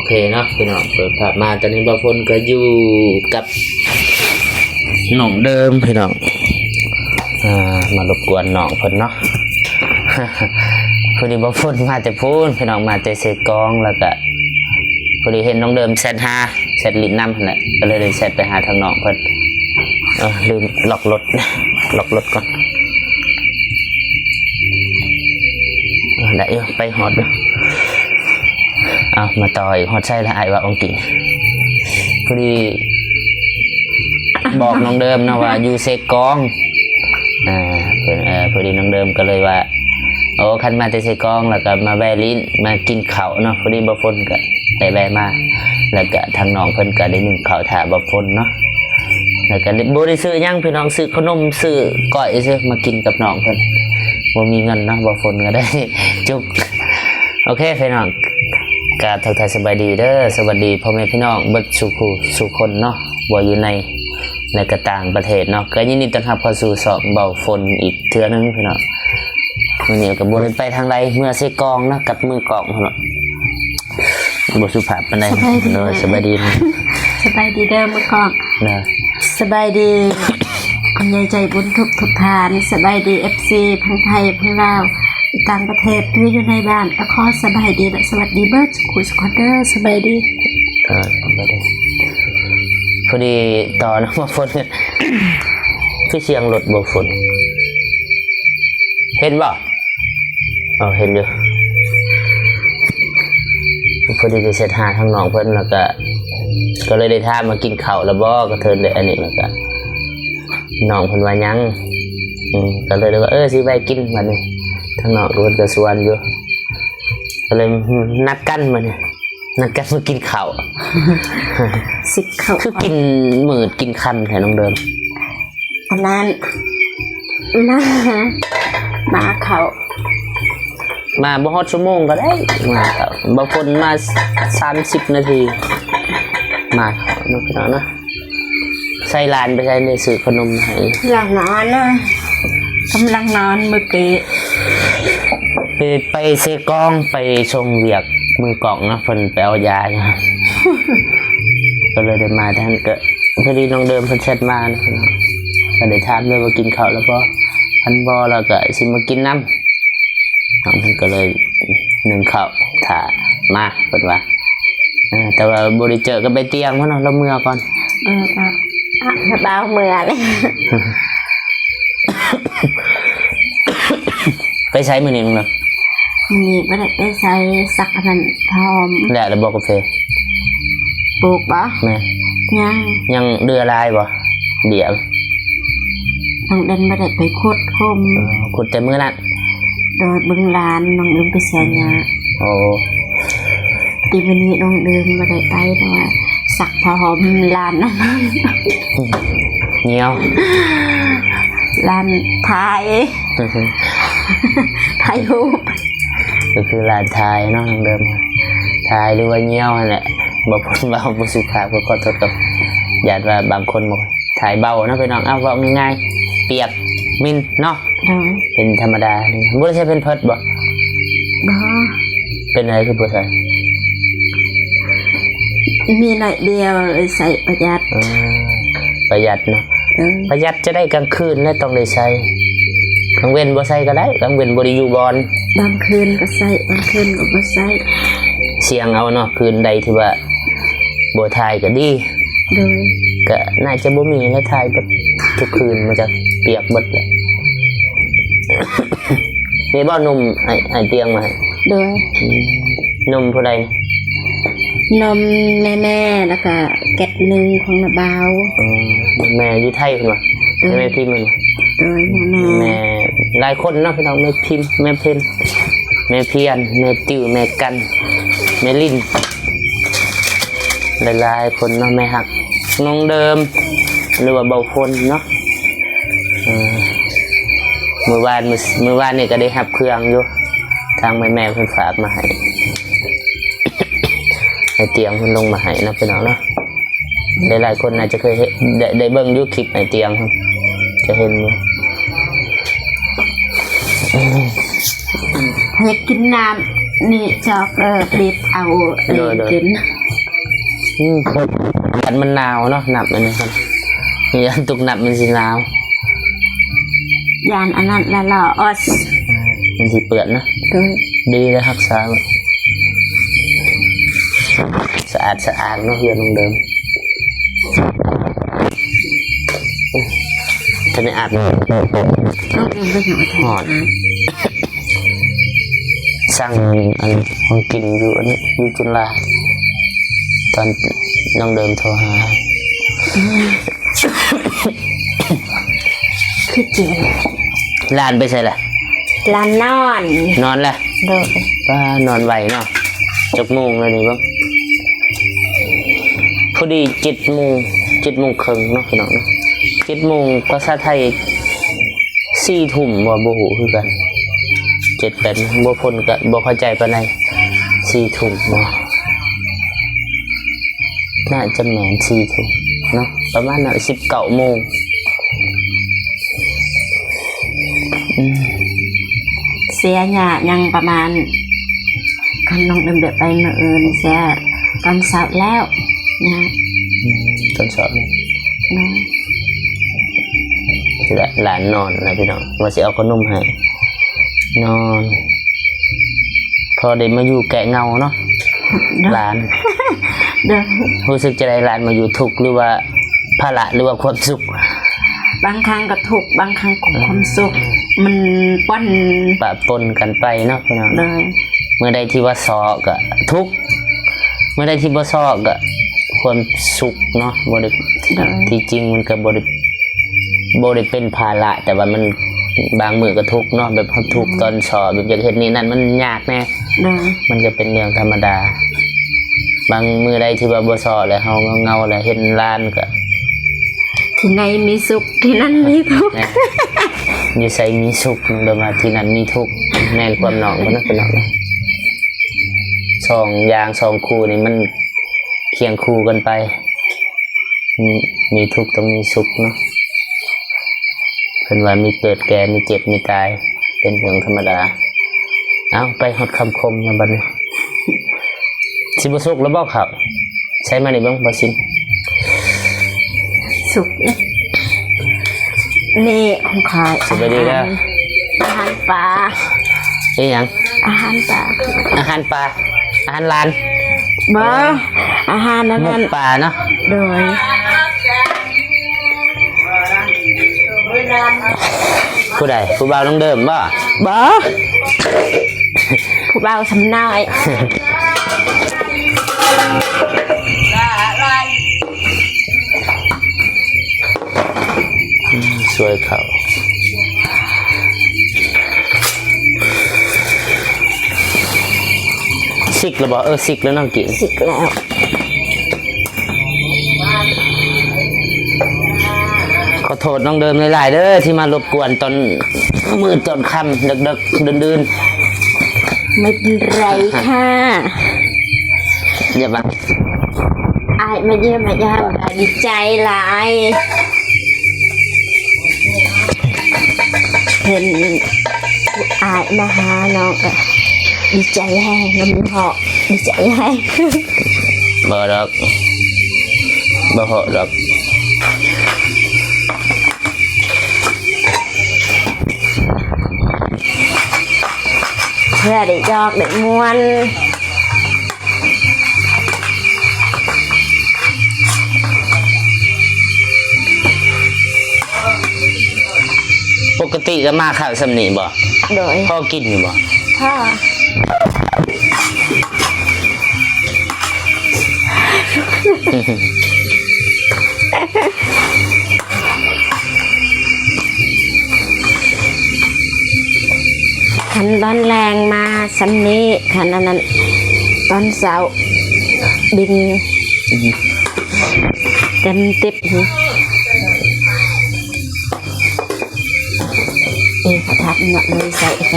เคเนาะพี่น้องเปิดภาพมาตอนนี้บ่าวพลก็อยู่กับน้องเดิมพี่น้องมารบกวนน้องเพิ่นเนาะ พอดีบ่าวพลมาแต่พูนพี่น้องมาแต่เสกองแล้วก็พอดีเห็นน้องเดิมแซดลิ้นน้ำนั่นแหละก็เลยแซดไปหาทางน้องเพิ่นลืมล็อกรถก่อนได้ไปฮอดมาต่อยฮอดใช่แล้วไอ้ว่าองกิพอดีบอกน้องเดิมนะว่าอยู่เซกองพอดีน้องเดิมก็เลยว่าโอ้คันมาแต่เซกองแล้วก็มาแวะลิ้นมากินข้าวเนาะพอดีบ่ฝนก็ได้แวะมาแล้วก็ทางน้องเพิ่นก็ได้นึ่งข้าวถ่าบ่ฝนเนาะแล้วก็บ่ได้ซื้อหยังพี่น้องซื้อขนมซื้อก้อยซื้อมากินกับน้องเพิ่นบ่มีเงินเนาะบ่ฝนก็ได้จุกโอเคพี่น้องกราบทักทายสบายดีเด้อสวัสดีพ่อแม่พี่น้องเบิดสู่คนเนาะว่าอยู่ในและก็ต่างประเทศเนาะก็ยินดีต้อนรับเข้าสู่สอบเบาฝนอีกเทื่อนึงพี่น้องมื้อนี้ก็บ่ได้ไปทางใดเมื่อเสกองนะกับมือกองพี่น้องบ่สุภาพปานใดเนาะสบายดีสบายดีเด้อมือกองนะสบายดีคนใหญ่ใจบุญทุกทานสบายดี FC พังไทยพังลาวต่างประเทศที่อยู่ในบ้านก็ขอสบายดีและสวัสดีเบิร์ดคุยสควอเตอร์สบายดีสบายดีพอดีต่อนะมาฝนพี่เชียงรถบ่ฝนเห็นบ่เห็นอยู่พอดีก็เสร็จหาทางน้องเพิ่นแล้วก็เลยได้ท่ามากินข้าวแล้วบ่ก็เทินได้อันนี้แล้วก็น้องเพิ่นว่ายังก็เลยว่าสิไปกินบัดนี้ทางนอกก็สวนอยู่ก็เลยนัดกันมานัดกันมากินข้าวสิข้าวคือกินมืดกินคันแถวน้องเดิมอันนั้นมาเขามาบ่ฮอดชั่วโมงก็ได้มาครับบางคนมา30นาทีมาน้องพี่น้องนะใส่ลานไปใส่ในซื้อขนมให้หลังนอนนะกำลังนอนเมื่อกี้ไปเซกองไปชงเวียกมือกล่องนะเพิ่นไปเอายาก็เลยได้มาท่านก็พอดีน้องเดิมเพิ่นแชทมานะก็ได้ถามเลยว่ากินข้าวแล้วบ่อันบ่แล้วก็สิมากินน้ำน้องเพิ่นก็เลยนึ่งข้าวถ่ามาเพิ่นว่าแต่ว่าบ่ได้เจอกันไปเตียงเพิ่นเนาะเราเมื่อก่อนครับบ่าวเมื่อเลยไปใช้มือนี่มึงเนาะนี่ไม่ได้ไปใช้สักอันนั้นพร้อมแล้วบอกกาแฟปลูกบ่แม่ยังเดือลายบ่เดี๋ยวน้องเดินไม่ได้ไปขุดคมขุดแต่มือนั้นโดยบึงลานน้องเดินไปแสนยาโอ้ทีวันนี้น้องเดินไม่ได้ไปเพราะว่าสักพร้อมลานนั่นเงี้ยวลานไทยรูปก็คือลานไทยเนาะทางเดิมไทยหรือว่าเงี้ยวนั่นแหละบอกคนเบาบุสุภาพก็ขอโทษกับญาติว่าบางคนบอกไทยเบานะพี่น้องเอาว่าง่ายๆเปียกมินเนาะเป็นธรรมดาบุษใช่เป็นเพิดบ่เป็นอะไรคือบุษใช่มีหน่อยเดียวใส่ประหยัดเนาะประหยัดจะได้กลางคืนและต้องได้ใช้กลางเว้นบ่ใส่ก็ได้กลางเว้นบ่ได้อยู่บอนบางคืนก็ใส่บางคืนก็บ่ใส่เสียงเอาเนาะคืนใดที่ว่าบ่ทายก็ดีโดยก็น่าจะบ่มีให้ทายบ่ทุกคืนมันจะเปียกเบิดเลยมีบ่นมไอ้เตียงมาโดยนมผู้ใดนมแม่แล้วก็แก๊สนึงของน้าบ่าวแม่อยู่ไทยเพิ่นว่าแม่พิมพ์มันแม่หลายคนเนาะพี่น้องแม่พิมพ์แม่เพนแม่เพียนแม่ติ๋วแม่กันแม่ลินหลายๆคนเนาะแม่หักน้องเดิมหรือว่าเบาคนเนาะเมื่อวานนี่ก็ได้หับเครื่องอยู่ทางแม่เพิ่นฝากมาให้เตียงเพิ่นลงมาให้นะพี่น้องเนาะหลายๆคนอาจจะเคยได้เบิ่งอยู่คลิปไอ้เตียงครับจะเห็นให้กินน้ำนี่จอกรีบเอากิน กันมันหนาวเนาะหนับอันนี้กันมีอันตุกหนับมันสิหนาวย านอันนั้นละล่อออส มันสิเปื่อนนะ โดย ดีเลยรักษาไว้สะอาดเนาะเฮือนเดิมจะไม่อาบน้ น้องเอ็มไปหน่อย ำหอดสั่งอันของกินอยู่อันนี้อยู่จุฬาตอนน้องเดิมโทรหา คือจริง ลานไปใช่ละ ลานนอน นอนละ โดย ว่านอนไหวเนาะ7 โมงเลยนี่บ้างพอดี7 โมงครึ่งเนาะพี่น้องเนาะ7 โมงภาษาไทย4 ทุ่มบ่หูคือกัน7-8บ่พ้นก็บ่เข้าใจปานใด4 ทุ่มเนาะน่าจะแม่น4 ทุ่มเนาะประมาณนั้น19 โมงเสียหยายังประมาณคันน้องเอ็มเดือไปเมื่ออื่นเสียตอนเช้าแล้วนะ ตอนสอบนี่ น้อง หลานนอนนะพี่น้องว่าสิเอาขนมให้นอน พอได้มาอยู่แกะเงาเนาะหลาน เด้อ รู้สึกจะได้หลานมาอยู่ทุกข์หรือว่าภาระหรือว่าความสุข บางครั้งก็ทุกข์บางครั้งก็ความสุขมันป้อน ปะปนกันไปเนาะพี่น้อง เลย เมื่อใดที่ว่าซอก็ทุกข์เมื่อใดที่บ่ซอก็ความสุขเนาะบ่ได้ เลย ที่จริงมันก็บ่ได้เป็นภาระแต่ว่ามันบางมื้อก็ทุกข์เนาะแบบทุกข์ตอนสอบแบบอยากเฮ็ดนี่นั่นมันยากแน่ เลย มันก็เป็นเรื่องธรรมดา บางมื้อใดที่ว่าบ่ซอแล้วเฮาเงาๆแล้วเห็นลานก็ ที่ไหนมีสุขที่นั่นมีทุกข์ อยู่ใส่มีสุขเดี๋ยวมาที่นั่นมีทุกข์แม่นความหนองก็นักเป็นหนองสองอย่างสองคู่นี่มันเคียงคู่กันไป มีทุกข์ต้องมีสุขเนาะเป็นว่ามีเกิดแก่มีเจ็บมีตายเป็นเรื่องธรรมดาเอาไปหดคำคมมาบัดนี้สิบสุขแล้วบอกเขาใช้มาในบ้างบาสิน สุขนี่ของขาย สบายดีแล้ว อาหารปลา นี่ยัง อาหารปลา อาหารปลาอาหารลาน บ่อาหารนั้น หม นั่ ก น ปลาเนาะ โดย ผู้ใดผู้บ่าวต้องเดิมบ่ บ่ผู้เบาสำน้อย สวยเขาสิกแล้วบ่สิกแล้วน้องกิน สิกแล้ว ขอโทษน้องเดิมหลายๆเด้อที่มารบกวนตอนมืดตอนค่ำดึกๆดื่น ไม่เป็นไรค่ะ ๆอย่าบัง อายมาเยี่ยมมายามดีใจหลายเห็นอายมาหาน้องก็ดีใจแห้งน้ำมีเหาะดีใจแห้ง บ่ดอกบ่เหาะดอก เพื่อได้จอกได้มวน ปกติก็มาข้าวสำนีบ่ โดย พ่อกินอยู่บ่ พ่อขันตอนแรงมาสำนี้ขันอันนั้นตอนเสาร์บินเต็มติบกระทับหนักเลยใส่ไป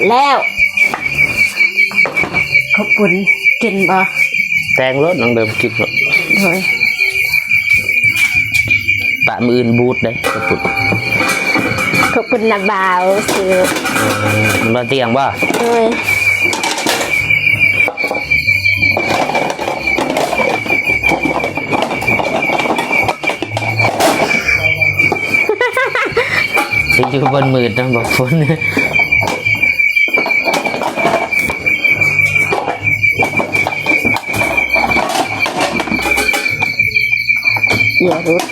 แล้วขอบคุณ กินบ่ แตงรถน้องเดิมกินรถ โดย ปะมืออื่นบูดเลยกระปุก ขอบคุณนะบ่าวซื้อ มันมาเตียงบ่ โดย ไปอยู่บนมือนะบอกฝน อย่ารุด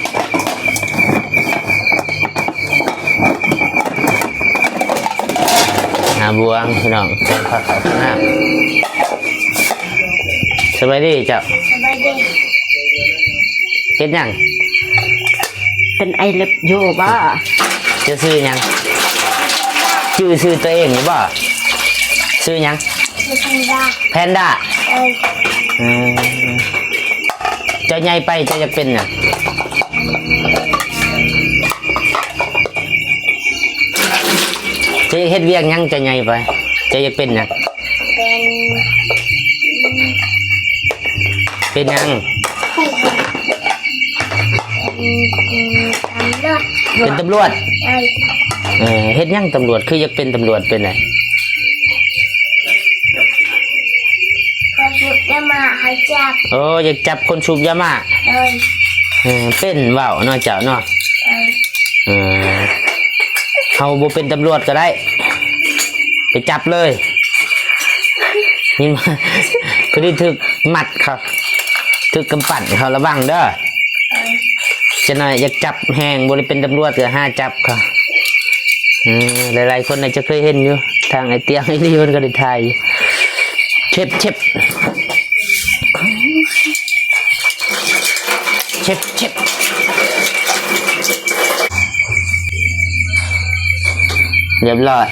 หาบวงพี่น้องแกงผักขาวหน้าสบายดีเจ้า สบายดี เฮ็ดหยัง เป็นไอเล็บโยบ่ จะซื้อหยังซื้อตัวเองหรือบ่ซื้อหยัง คือธรรมดา แพนด้า เอ้ย เจ้าใหญ่ไปเจ้าจะเป็นหยังเจ้าเฮ็ดเวียกหยังเจ้าใหญ่ไปเจ้าจะเป็นหยัง เป็น เป็นหยัง ตำรวจ เป็นตำรวจ เอ้ย เฮ็ดหยังตำรวจคืออยากเป็นตำรวจเป็นไง ก็หยุดได้มาให้จับ โอ้อยากจับคนสูบยามา เอ้ย เป็นเว้าเนาะเจ้าเนาะ เอ้ย เฮาบ่เป็นตำรวจก็ได้ ไปจับเลยนี่มาพอดีถึกหมัดเขาถึกกำปั่นเขาระวังเด้อ เอ้ย จะหน่อยอยากจับแหงบ่ได้เป็นตำรวจก็ห้าจับเขาหลายๆคนน่าจะเคยเห็นอยู่ทางไอ้เตียงไอ้นี่มันก็ได้ถ่ายอยู่เช็บเช็บเช็บเช็บเรียบร้อย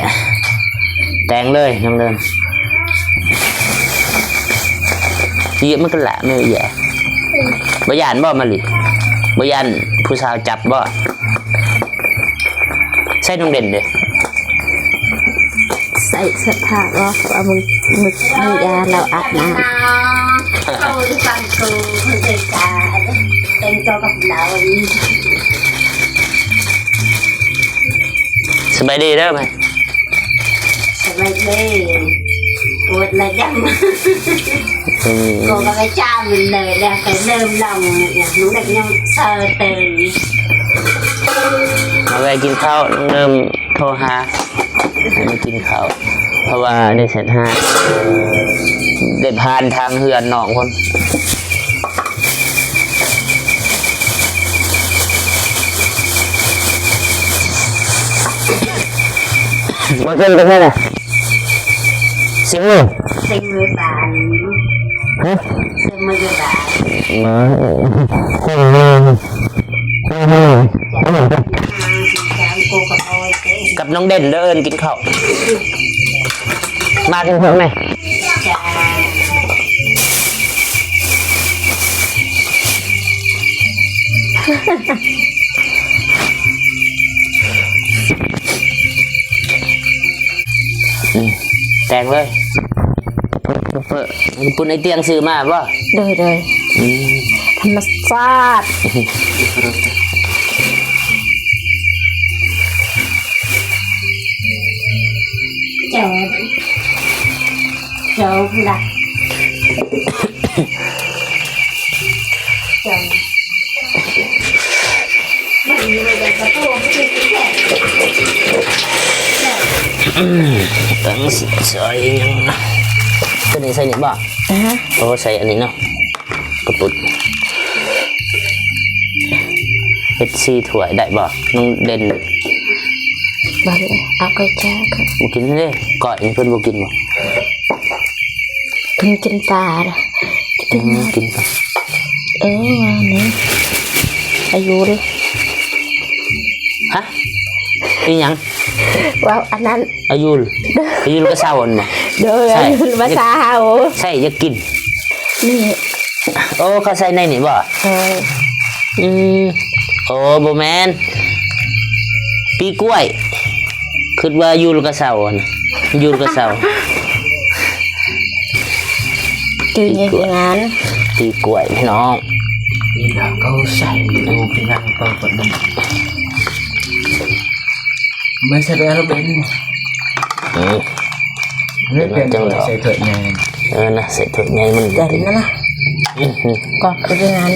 แต่งเลยน้องเดิมเยอะมันก็ละไม่แย่บ่ยานบ่มาลิบ่ยานผู้สาวจับบ่ใช่น้องเด่นเด้ ใส่เสื้อผ้าก็เอามึงยาเราอาบน้ำ เขาที่ฟังกูคนเด็กจ้าเป็นตัวกับเรา สบายดีเด้อไหม สบายดีปวดเลยจังกูก็ไปจ้ามันเลยแล้วไปเริ่มลองอย่างนู้นเด็กยังเซอร์เตย มาแวะกินข้าวน้องเดิมโทรหาให้กินข้าวเพราะว่าได้เสร็จห้าได้ผ่านทางเฮือนน้องคนมาเส้นไปแค่ไหนสิบโมง เซ็งมือบาน ฮะ เซ็งมือบาน มากับน้องเด่นเดินกินข้าวมากินข้าวไหม จ้า แต่งเลยปุ่นไอเตียงซื้อมาป่ะ โดยธรรมชาติ เจ้าเจ้าละเจ้ามันอยู่ในกระโปรงไม่ได้กินแค่ ตั้งสิใส่ยังตัวนี้ใส่นี่บ่โอ้ใส่อันนี้เนาะกระปุกเฮ็ดซีถ้วยได้บ่น้องเด่น บ่เลยเอาไปแจ้ค่ะ บ่กินเลยก่อยนี่เพิ่นบ่กินบ่ เพิ่งกินปลาล่ะ กินป่ะ วันนี้อายุดิ ฮะอีหยัง ว้าวอันนั้น อายุก็เศร้าอันบ่ โดยอายุภาษาเฮา ใส่จะกิน นี่ โอ้เขาใส่ในนี่บ่ โอ้บ่แม่นปีกล้วยคิดว่าอยู่ก็เศร้าอะนะอยู่ก็เศร้า คืออย่างนั้น ตีกล้วยพี่น้อง đi là câu sảy ô cái ngăn câu vận động mấy xe bé nó bên อืม rất bên rồi xe thợ nhà นะเสร็จถุงไงมัน เด่นนะก็คืออย่างนั้น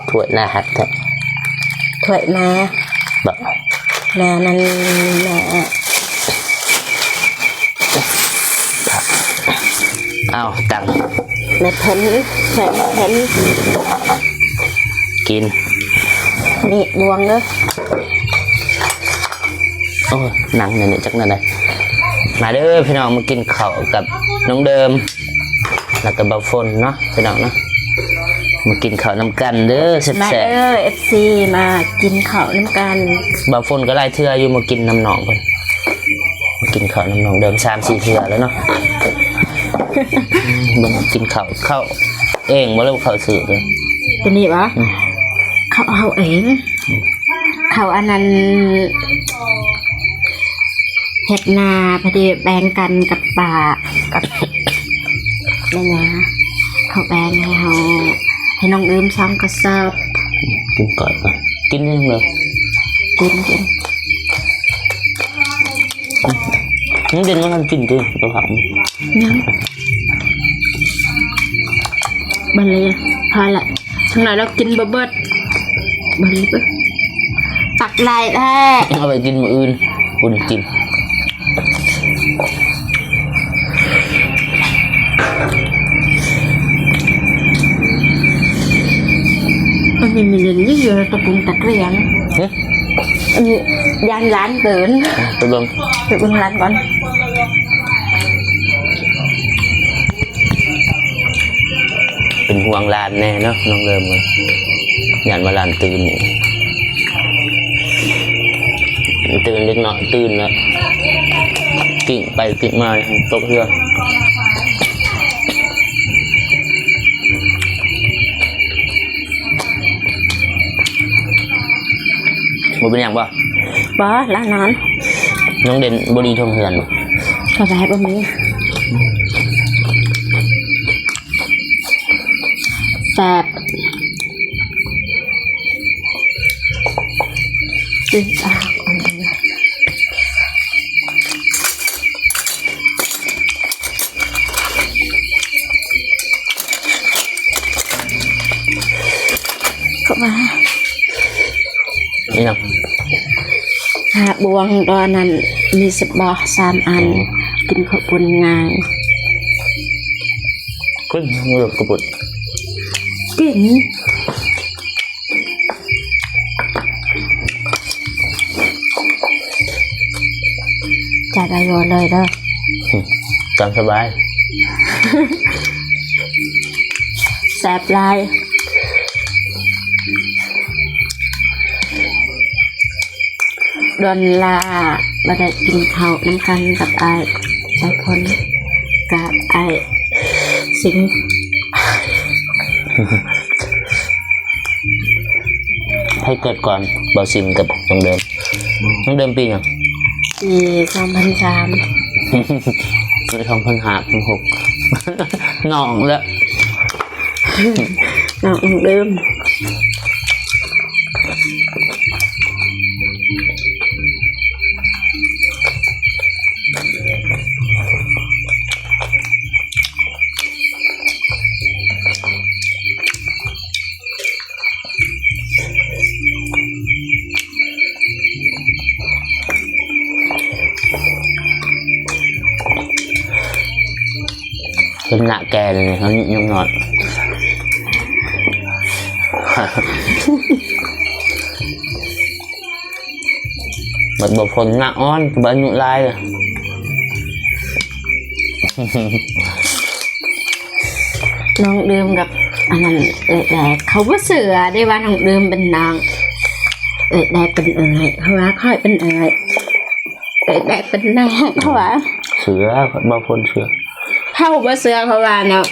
ถ้วยหน้าหักแท้ ถ้วยมา แบบ แม่นั่นแม่ อ้าวตัง แม่เพ้นแม่เพ้น กิน นี่บวงเนอะ โอ้หนังเนี่ยจักนั่นเลยมาเด้อพี่น้องมากินข้าวกับน้องเดิมแล้วก็บาฟนเนาะพี่น้องเนาะมากินข้าวน้ำกันเด้อแซ่ มา บ เด้อ FC มากินข้าวน้ำกัน ๆบาฟนก็ไล่เทื่ออยู่มากินน้ำหนองเพิ่นมากินข้าวน้ำหนองเดิม3-4เทื่อแล้วเนาะมันกินข้าวเองบ่เริ่มข้าวสื่อเลย ตัวนี้วะเขาเอาเองเขาอันนั้นเห็ดนาพอดีแบ่งกันกับป่ากับแม่นะเขาแบ่งให้เขาให้น้องลืมซ้ำกระสอบ กินก่อนก่อนกินยังเลย กิน มึงกินมันกินดิตัวหาง ยังบันเลยพอละทั้งหลายเรากินเบิดบันเลยปะตักลายแท้ เอาไปกินมื้ออื่นอุ่นกิน มันมีเรียนยิ่งอยู่ตะปุงตักเรียง เฮ้ย อันนี้ยานร้านเกิน ไปเบิ่ง ไปเบิ่งร้านก่อน เป็นห่วงหลานแน่เนาะน้องเริ่มเลยอยากมาหลานตื่นนี่ตื่นเล็กน้อยตื่นแล้วกิ่งไปกิ่งมาตกเรือมันเป็นอย่างป่ะ บอร้านนั้น น้องเด่นบดีทงเหือนบ่ กาแฟบะหมี่แบบอืออ่ะเอาดูนะเข้ามา นี่ยัง หาบวงตอนนั้นมี3 อัน กินข้าวปุ้นง่าย ขึ้นเงือกกระปุก กินจัดไปหมดเลยเด้อ ตามสบาย แสบลายดอนลาบ่ได้กินข้าวน้ำกันกับไอ้ใจคนกับไอ้สิง ให้เกิดก่อนเบาซิมกับน้องเดิมน้องเดิมปีอย่าง ปี2003 ปี2005 2006 น้องแล้ว น้องเดิมเป็นหน้าแกเลยเนี่ยเขายังนอน บัดบฝนหน้าอ้อนบัดหนุลายเลย น้องเดิมกับอันนั้นแรกเขาว่าเสือได้ว่าน้องเดิมเป็นนางแรกเป็นเขาว่าค่อยเป็นแรกเป็นนางเขาว่า เสือบฝนเสือ เข้าว่าเสือเขาว่าเนาะ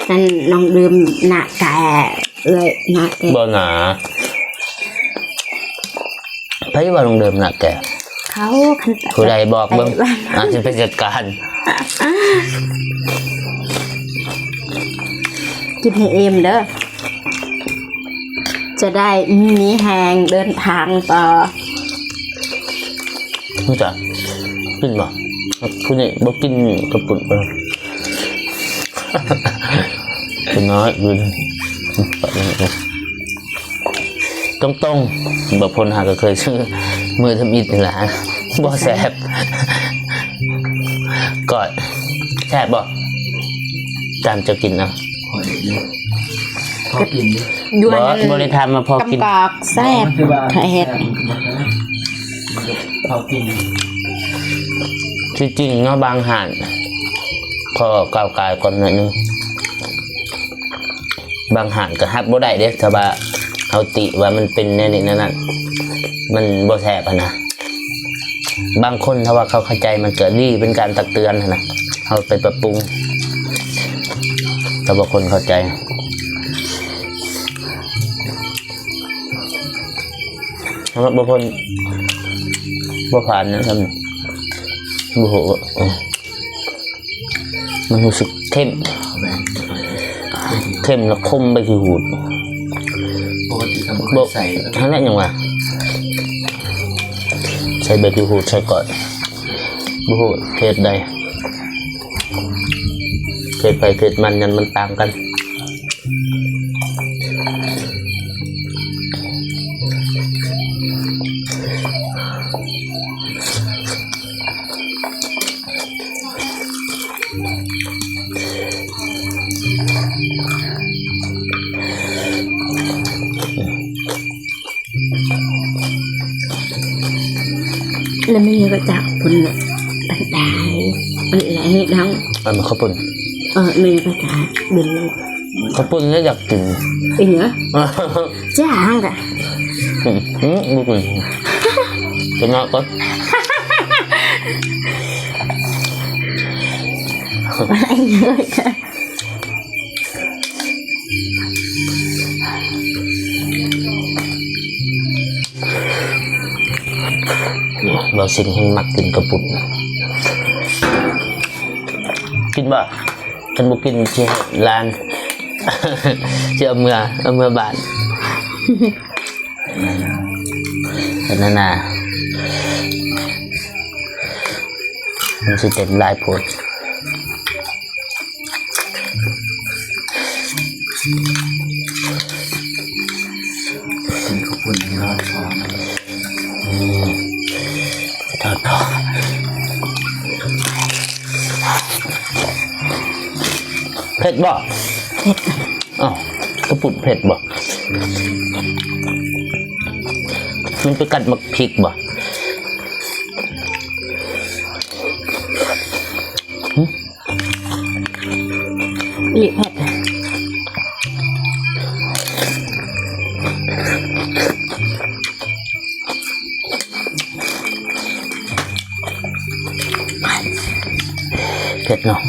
นั่นน้องเดิมหน้าแก่หน้าแก่ บ่หนาไพ่ว่าลงเดิมหน้าแก เขา เขาคัน ผู้ใดบอกเบิ่งอาจจะเป็นจัดการ กินให้เอ็มเด้อจะได้มีแหงเดินทางต่อ รู้จักกินบ่ผู้นี้บ่กินกระปุกบ่คือน้อยอยู่ตรงๆบ่พ้นหาก็เคยซื้อมือทำอิฐนี่ล่ะบ่แซ่บก่อนแซ่บบ่ตามจะกินเอา พอได้ยินพอกินดิ ยวน บ่ได้ทำมาพอกิน กำกอกแซ่บไข่เห็ด พอกิน ที่จริงเนาะบางหานพอก้าวกายก่อนหน่อยนึงบางหานก็ฮับบ่ได้เด้ถ้าว่าเอาติว่ามันเป็นแน่นี่นั่นมันบ่แซ่บนะบางคนถ้าว่าเขาเข้าใจมันเกิดดีเป็นการตักเตือนนะเอาไปปรับปรุงแต่บางคนเข้าใจสำหรับบางคนบ่ผ่านนะครับโอ้โหมันรู้สึกเข้มแล้วคมไปคือหูด ปกติก็ บ่ ใส่ ทั้งนั้นยังวะใส่ใบคือหูดใส่ก่อนบ่โหเทศใดเทศไปเทศมันยันมันต่างกันแล้วไม่ก็จากคนแบบต่างๆมันแหละนี่ทั้ง อันข้าวปุ้น มีก็จากบินเลย ข้าวปุ้นแล้วอยากกิน เป็นเหรอจ้าห้างกะ บุกเลยจะนอนก่อน อะไรเลยค่ะ เราสิ่งให้มักกินกระปุกกินบ่ฉันบุกินที่ร้าน ที่เอาเมื่อบาทนั่นน่ะมันสิเต็มลายโพด กินข้าวปุ้นร้อนพอ ทอดต่อเผ็ดบ่เผ็ดอ้าวกระปุกเผ็ดบ่มันไปกัดมักพริกบ่ หลีเผ็ดเผ็ดเนาะ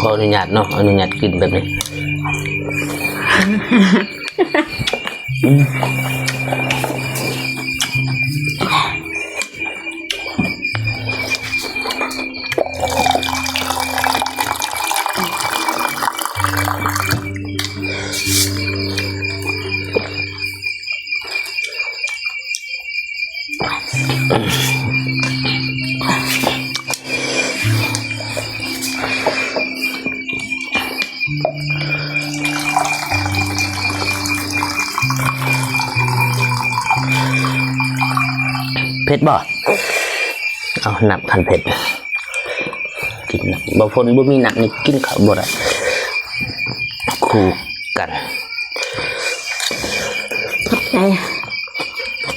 ขออนุญาตเนาะอนุญาตกินแบบนี้เผ็ดบ่เอาหนักคันเผ็ดกินบ่ฝนบ่มีหนักนี่กินข้าวบ่ได้คู่กัน ขอบใจ เ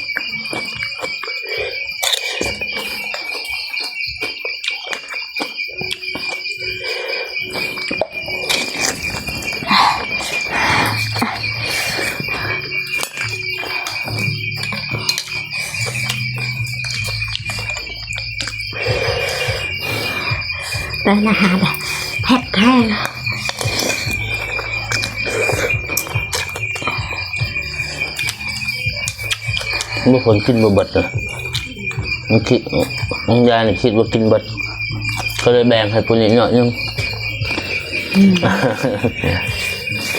แต่อาหารแพ็คแห้ง เมื่อคนกินบ่เบิดเลยมันคิดน้องยายนี่คิดว่ากินเบิดก็เลยแบ่งให้ปุ่นนิดหน่อยนึง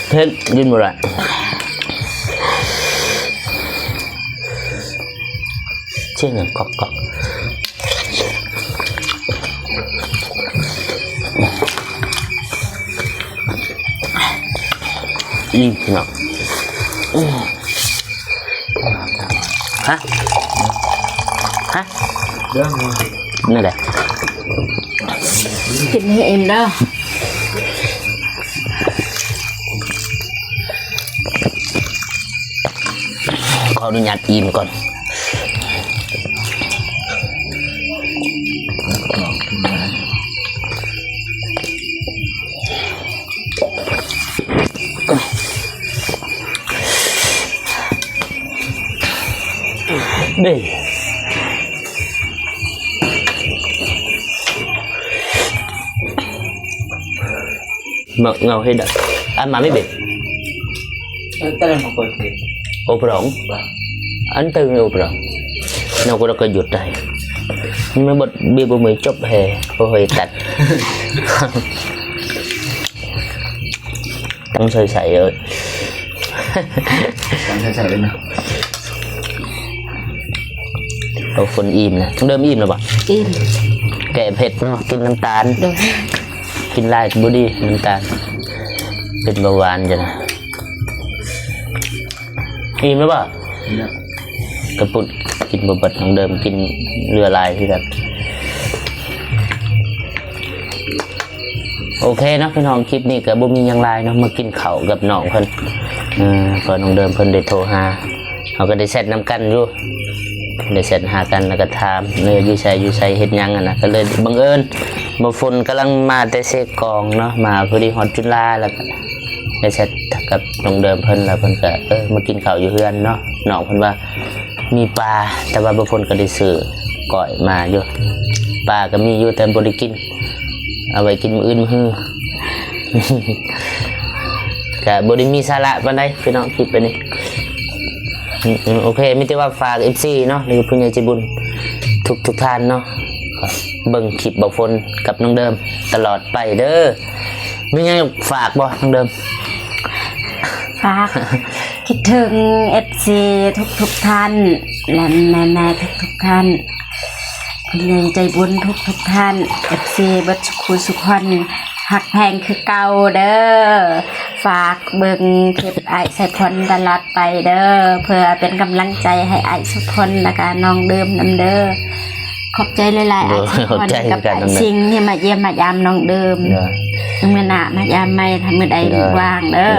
เผ็ดกินบ่ได้เชี่ยงกอกกอกนี่พี่น้องฮะเรื่องนี้ นั่นแหละ กินให้เอ็มเด้อ ขออนุญาตอิ่มก่อนเบ้mở ngầu hay đợi anh mà mới biết cái này một cái gì ô rộng anh từ ô rộng nào có đâu có dụt này nhưng mà bật bia bơ mới chốc hè bơ hơi tạch tăng sơi sậy rồi đang chạy lên nào ô phần im nè chúng đơm im rồi bạn อิ่ม แกะเผ็ดเนาะกินน้ำตาล โดย กินไลน์บอดี้น้ำตาลเป็นเบาหวานจ้ะนะอิ่มแล้วป่ะกระปุกกินบะบัดของเดิมกินเรือลายที่กันโอเคเนาะพี่น้องคลิปนี้กับบุมีหยังลายเนาะมากินข้าวกับน้องเพิ่นก่อนน้องเดิมเพิ่นได้โทรหาเขาก็ได้แซดน้ำกันอยู่ได้เสร็จหากันแล้วก็ถามเนื้ออยู่ใส่เฮ็ดหยังอ่ะนะก็เลยบังเอิญบ่ฝนกำลังมาแต่เสกกองเนาะมาพอดีฮอดจุฬาแล้วก็ได้เสร็จกับน้องเดิมเพิ่นแล้วเพิ่นก็มากินข้าวอยู่เฮือนเนาะน้องเพิ่นว่ามีปลาแต่ว่าบ่ฝนก็ได้ซื้อก้อยมาอยู่ปลาก็มีอยู่แต่บ่ได้กินเอาไว้กินมื้ออื่นมื้อฮื้อ ก็บ่ได้มีสาระปานใดพี่น้องคลิปไปนี่โอเคมิแต่ว่าฝาก FC เนาะหรือผู้ใหญ่ใจบุญทุกท่านเนาะเบิ่งคลิปบ่ฝนกับน้องเดิมตลอดไปเด้อมีหยังฝากบ่น้องเดิม ฝาก คิดถึง FC ทุกท่านและแม่ทุกท่านคุณยายใจบุญทุกท่าน FC บัดคุสุขอนหักแพงคือเก่าเด้อฝากเบิ่งคลิปไอ้ใส่พลตลอดไปเด้อเพื่อเป็นกำลังใจให้ไอ้สุพลและก็น้องเดิมนำเด้อขอบใจหลายๆไอ้สุพลกับไอ้ซิงที่มาเยี่ยมมายามน้องเดิมเมื่อหน้ามายามไม่ทำมือใดว่างเด้อ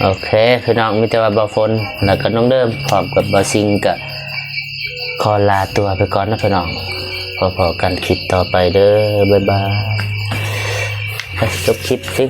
โอเคพี่น้องมีแต่ว่าบ่ฝนแล้วก็น้องเดิมพร้อมกับบ่ซิงก็ขอลาตัวไปก่อนนะพี่น้องพอๆกันคลิปต่อไปเด้อบ๊ายบายไปจบคลิปสิ